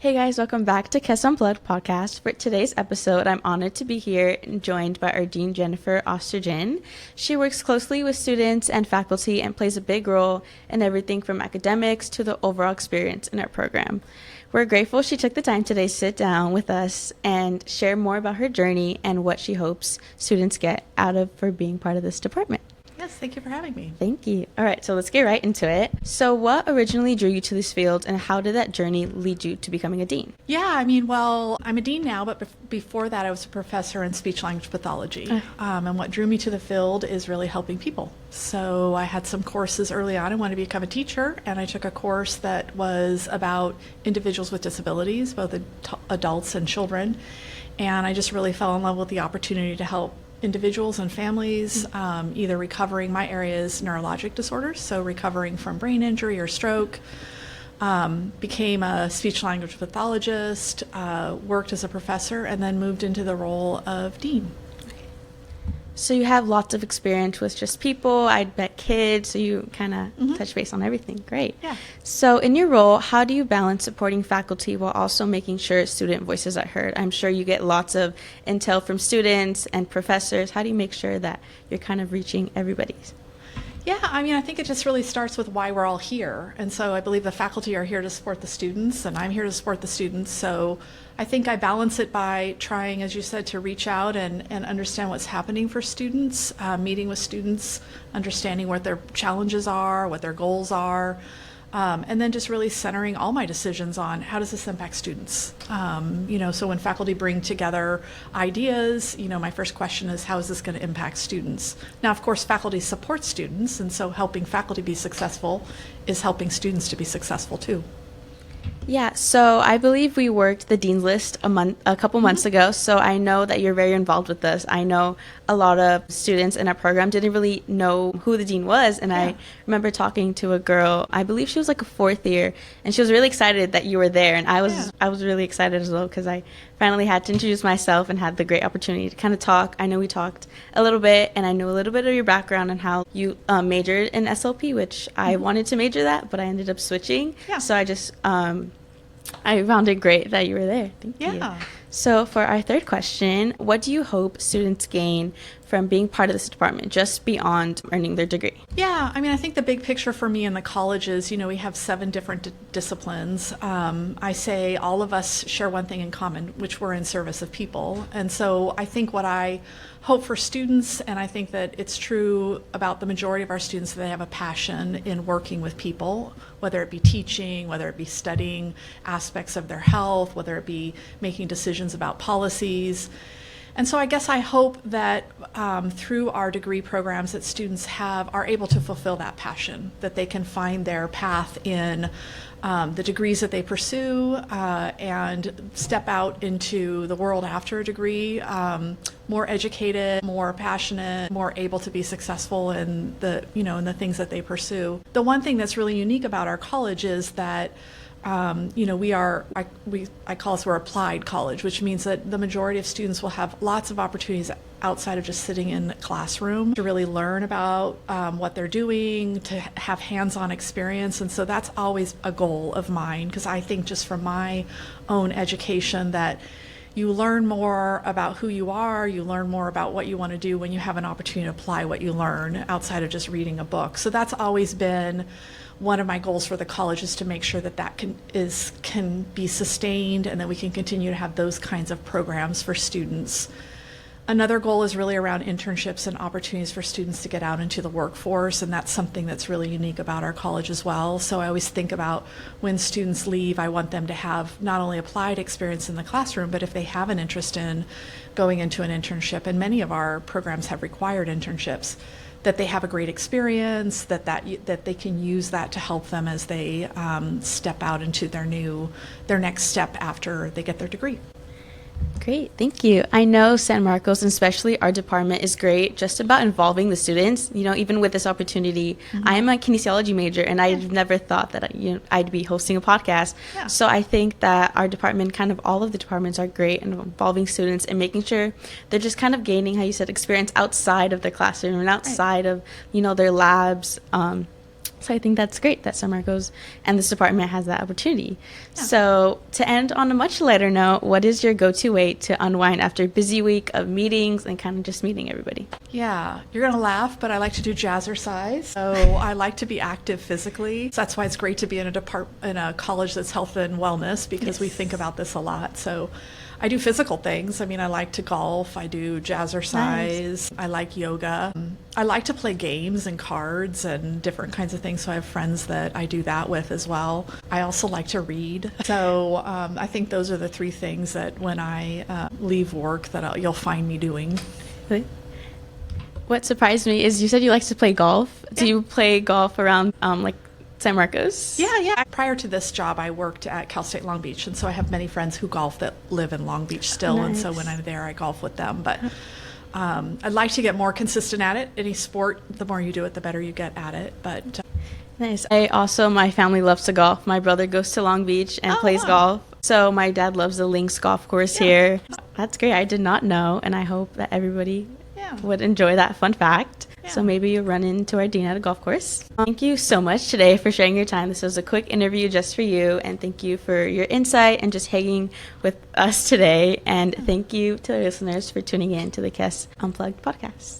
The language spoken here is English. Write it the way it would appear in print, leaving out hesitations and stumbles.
Hey guys, welcome back to CEHHS Unplugged podcast. For today's episode, I'm honored to be here and joined by our Dean, Jennifer Ostergren. She works closely with students and faculty and plays a big role in everything from academics to the overall experience in our program. We're grateful she took the time today to sit down with us and share more about her journey and what she hopes students get out of for being part of this department. Yes, thank you for having me. Thank you. All right, so let's get right into it. So what originally drew you to this field, and how did that journey lead you to becoming a dean? Well, I'm a dean now, but before that I was a professor in speech-language pathology. And what drew me to the field is really helping people. So I had some courses early on. I wanted to become a teacher, and I took a course that was about individuals with disabilities, both adults and children. And I just really fell in love with the opportunity to help individuals and families, either recovering, my area is neurologic disorders, so recovering from brain injury or stroke, became a speech-language pathologist, worked as a professor, and then moved into the role of dean. So you have lots of experience with just people, I bet kids, so you kind of touch base on everything. Great. Yeah. So in your role, how do you balance supporting faculty while also making sure student voices are heard? I'm sure you get lots of intel from students and professors. How do you make sure that you're kind of reaching everybody? Yeah, I think it just really starts with why we're all here. And so I believe the faculty are here to support the students, and I'm here to support the students. So I think I balance it by trying, as you said, to reach out and understand what's happening for students, meeting with students, understanding what their challenges are, what their goals are, and then just really centering all my decisions on how does this impact students. So when faculty bring together ideas, my first question is how is this going to impact students? Now, of course, faculty support students, and so helping faculty be successful is helping students to be successful too. Yeah, so I believe we worked the Dean's List a couple months ago, so I know that you're very involved with this. I know a lot of students in our program didn't really know who the Dean was, and I remember talking to a girl, I believe she was like a fourth year, and she was really excited that you were there, and I was really excited as well because I finally had to introduce myself and had the great opportunity to kind of talk. I know we talked a little bit, and I know a little bit of your background and how you majored in SLP, which I wanted to major that, but I ended up switching. Yeah. So I just I found it great that you were there. Thank you. So for our third question, what do you hope students gain from being part of this department, just beyond earning their degree? Yeah, I think the big picture for me in the college is, we have 7 different disciplines. I say all of us share one thing in common, which we're in service of people. And so I think what I hope for students, and I think that it's true about the majority of our students, that they have a passion in working with people, whether it be teaching, whether it be studying aspects of their health, whether it be making decisions about policies. And so I guess I hope that through our degree programs that students are able to fulfill that passion, that they can find their path in the degrees that they pursue and step out into the world after a degree, more educated, more passionate, more able to be successful in in the things that they pursue. The one thing that's really unique about our college is that I call us, we're applied college, which means that the majority of students will have lots of opportunities outside of just sitting in the classroom to really learn about what they're doing, to have hands-on experience. And so that's always a goal of mine, because I think just from my own education that you learn more about who you are, you learn more about what you want to do when you have an opportunity to apply what you learn outside of just reading a book. So that's always been one of my goals for the college, is to make sure that can be sustained and that we can continue to have those kinds of programs for students. Another goal is really around internships and opportunities for students to get out into the workforce, and that's something that's really unique about our college as well. So I always think about when students leave, I want them to have not only applied experience in the classroom, but if they have an interest in going into an internship, and many of our programs have required internships, that they have a great experience, that they can use that to help them as they step out into their next step after they get their degree. Great, thank you. I know San Marcos, and especially our department, is great just about involving the students. Even with this opportunity, I am a kinesiology major, and I never thought that I'd be hosting a podcast. Yeah. So I think that our department, kind of all of the departments, are great in involving students and making sure they're just kind of gaining, how you said, experience outside of the classroom and outside of their labs. So I think that's great that San Marcos and this department has that opportunity. Yeah. So to end on a much lighter note, what is your go-to way to unwind after a busy week of meetings and kind of just meeting everybody? Yeah, you're going to laugh, but I like to do jazzercise. So I like to be active physically. So that's why it's great to be in a college that's health and wellness, because we think about this a lot. So I do physical things. I mean, I like to golf. I do jazzercise. Nice. I like yoga. I like to play games and cards and different kinds of things. So I have friends that I do that with as well. I also like to read. So I think those are the three things that when I leave work that you'll find me doing. Really? What surprised me is you said you like to play golf. Yeah. Do you play golf around like San Marcos? Yeah. Prior to this job, I worked at Cal State Long Beach, and so I have many friends who golf that live in Long Beach still, nice. And so when I'm there, I golf with them. But I'd like to get more consistent at it. Any sport, the more you do it, the better you get at it. But nice. My family loves to golf. My brother goes to Long Beach and plays golf. So my dad loves the Links golf course here. That's great. I did not know, and I hope that everybody would enjoy that fun fact. Yeah. So maybe you'll run into our dean at a golf course. Thank you so much today for sharing your time. This was a quick interview just for you, and thank you for your insight and just hanging with us today. And thank you to the listeners for tuning in to the CEHHS Unplugged podcast.